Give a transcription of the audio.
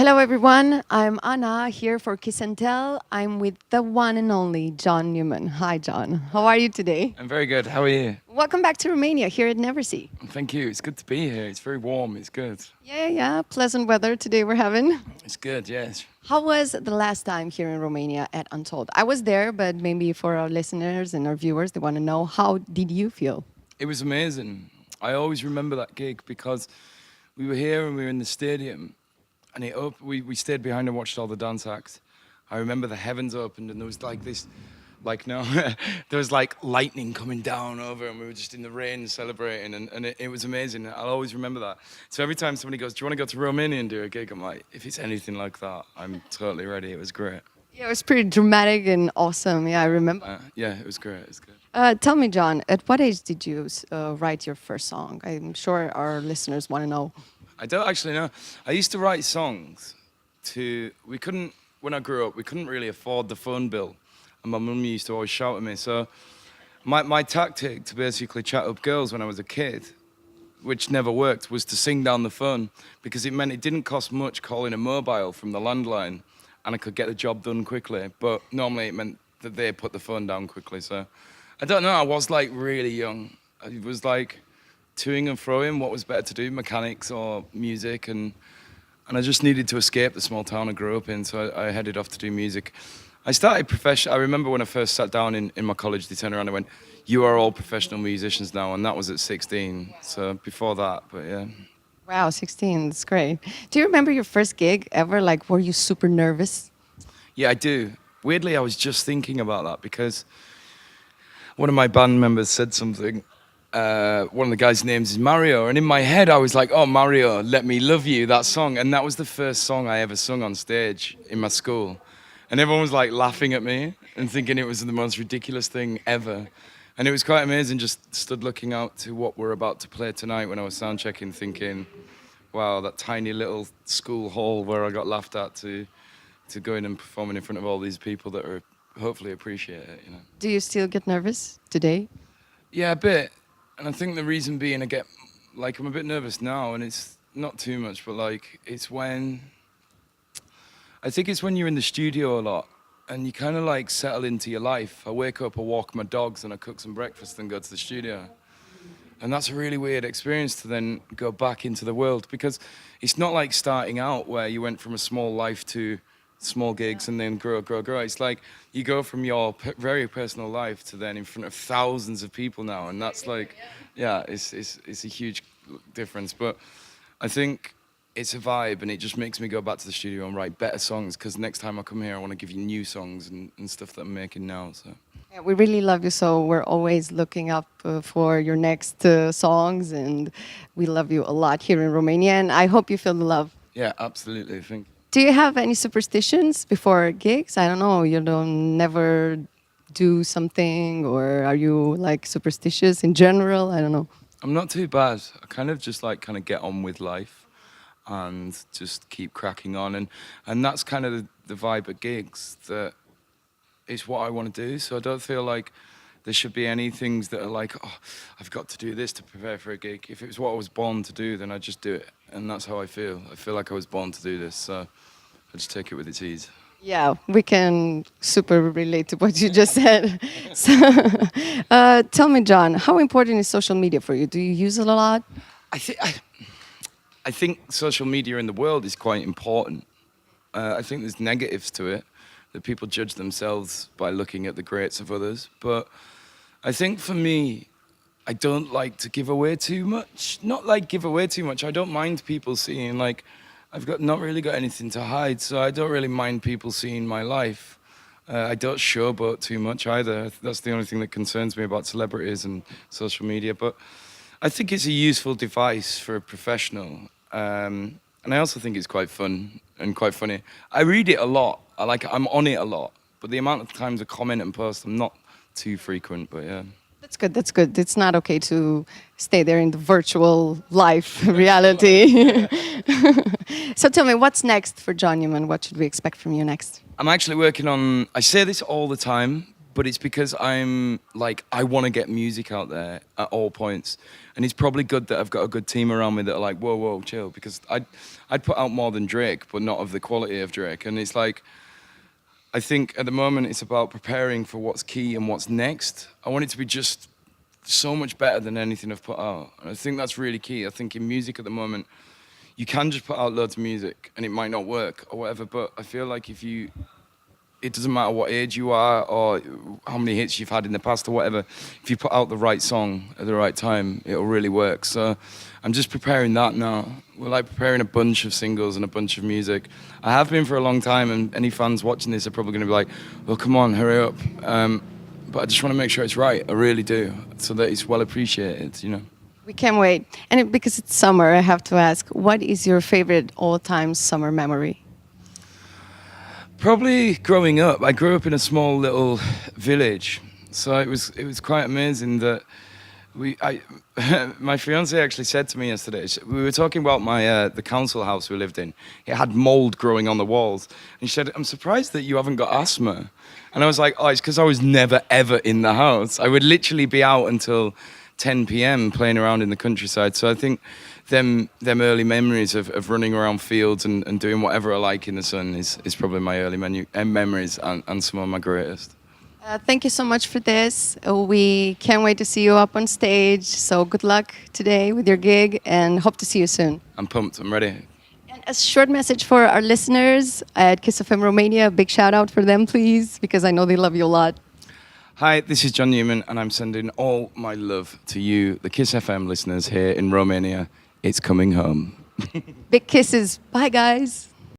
Hello, everyone. I'm Anna here for Kiss and Tell. I'm with the one and only John Newman. Hi, John. How are you today? I'm very good. How are you? Welcome back to Romania here at Neversea. Thank you. It's good to be here. It's very warm. It's good. Yeah. Pleasant weather today we're having. It's good, yes. How was the last time here in Romania at Untold? I was there, but maybe for our listeners and our viewers, they want to know, how did you feel? It was amazing. I always remember that gig because we were here and we were in the stadium and we stayed behind and watched all the dance acts. I remember the heavens opened and there was like this, there was like lightning coming down over and we were just in the rain celebrating and it was amazing. I'll always remember that. So every time somebody goes, do you want to go to Romania and do a gig? I'm like, if it's anything like that, I'm totally ready. It was great. Yeah, it was pretty dramatic and awesome. Yeah, I remember. Yeah, it was great. It was good. Tell me, John, at what age did you write your first song? I'm sure our listeners want to know. I don't actually know. I used to write songs when I grew up, we couldn't really afford the phone bill. And my mum used to always shout at me. So my tactic to basically chat up girls when I was a kid, which never worked, was to sing down the phone because it meant it didn't cost much calling a mobile from the landline and I could get the job done quickly. But normally it meant that they put the phone down quickly. So I don't know, I was like really young. I was like toing and froing what was better to do, mechanics or music. And I just needed to escape the small town I grew up in. So I headed off to do music. I started I remember when I first sat down in my college, they turned around and went, you are all professional musicians now. And that was at 16. So before that, but yeah. Wow, 16, that's great. Do you remember your first gig ever? Like, were you super nervous? Yeah, I do. Weirdly, I was just thinking about that because one of my band members said something. One of the guys' names is Mario. And in my head, I was like, oh, Mario, Let Me Love You, that song. And that was the first song I ever sung on stage in my school. And everyone was like laughing at me and thinking it was the most ridiculous thing ever. And it was quite amazing, just stood looking out to what we're about to play tonight when I was sound checking, thinking, wow, that tiny little school hall where I got laughed at to go in and performing in front of all these people that are hopefully appreciate it, you know. Do you still get nervous today? Yeah, a bit. And I think the reason being I'm a bit nervous now and it's not too much, but I think it's when you're in the studio a lot and you kind of like settle into your life. I wake up, I walk my dogs and I cook some breakfast and go to the studio. And that's a really weird experience to then go back into the world because it's not like starting out where you went from a small life to small gigs and then grow. It's like you go from your very personal life to then in front of thousands of people now. And that's like, yeah, it's a huge difference. But I think it's a vibe and it just makes me go back to the studio and write better songs because next time I come here I want to give you new songs and stuff that I'm making now. So yeah, we really love you, so we're always looking up for your next songs and we love you a lot here in Romania and I hope you feel the love. Yeah, absolutely. Thank you. Do you have any superstitions before gigs? I don't know, you don't never do something or are you like superstitious in general? I don't know. I'm not too bad. I kind of just get on with life and just keep cracking on and that's kind of the vibe at gigs, that it's what I want to do. So I don't feel like there should be any things that are like, oh, I've got to do this to prepare for a gig. If it was what I was born to do, then I just do it. And that's how I feel. I feel like I was born to do this. So I just take it with its ease. Yeah, we can super relate to what you just said. So, tell me, John, how important is social media for you? Do you use it a lot? I think social media in the world is quite important. I think there's negatives to it, that people judge themselves by looking at the greats of others. But I think for me, I don't like to give away too much. Not like give away too much. I don't mind people seeing, like, not really got anything to hide, so I don't really mind people seeing my life. I don't showboat too much either. That's the only thing that concerns me about celebrities and social media. But I think it's a useful device for a professional. And I also think it's quite fun and quite funny. I read it a lot. I'm on it a lot. But the amount of times I comment and post, I'm not too frequent, but yeah. That's good, that's good. It's not okay to stay there in the virtual life reality. So tell me, what's next for John Newman? What should we expect from you next? I'm actually working on, I say this all the time, but it's because I'm like, I want to get music out there at all points. And it's probably good that I've got a good team around me that are like, whoa, whoa, chill. Because I'd put out more than Drake, but not of the quality of Drake. And it's like, I think at the moment it's about preparing for what's key and what's next. I want it to be just so much better than anything I've put out. And I think that's really key. I think in music at the moment, you can just put out loads of music and it might not work or whatever, but I feel like it doesn't matter what age you are or how many hits you've had in the past or whatever, if you put out the right song at the right time, it'll really work. So I'm just preparing that now. We're like preparing a bunch of singles and a bunch of music. I have been for a long time, and any fans watching this are probably going to be like, well, come on, hurry up. But I just want to make sure it's right, I really do, so that it's well appreciated, you know. We can't wait. And because it's summer, I have to ask, what is your favorite all-time summer memory? Probably growing up. I grew up in a small little village, so it was quite amazing that my fiance actually said to me yesterday, we were talking about the council house we lived in. It had mold growing on the walls, and she said, "I'm surprised that you haven't got asthma." And I was like, "Oh, it's because I was never ever in the house. I would literally be out until 10 p.m. playing around in the countryside." So I think them early memories of running around fields and doing whatever I like in the sun is probably my early memories and some of my greatest. Thank you so much for this. We can't wait to see you up on stage. So good luck today with your gig and hope to see you soon. I'm pumped. I'm ready. And a short message for our listeners at Kiss FM Romania. A big shout out for them, please, because I know they love you a lot. Hi, this is John Newman, and I'm sending all my love to you, the Kiss FM listeners here in Romania. It's coming home. Big kisses. Bye, guys.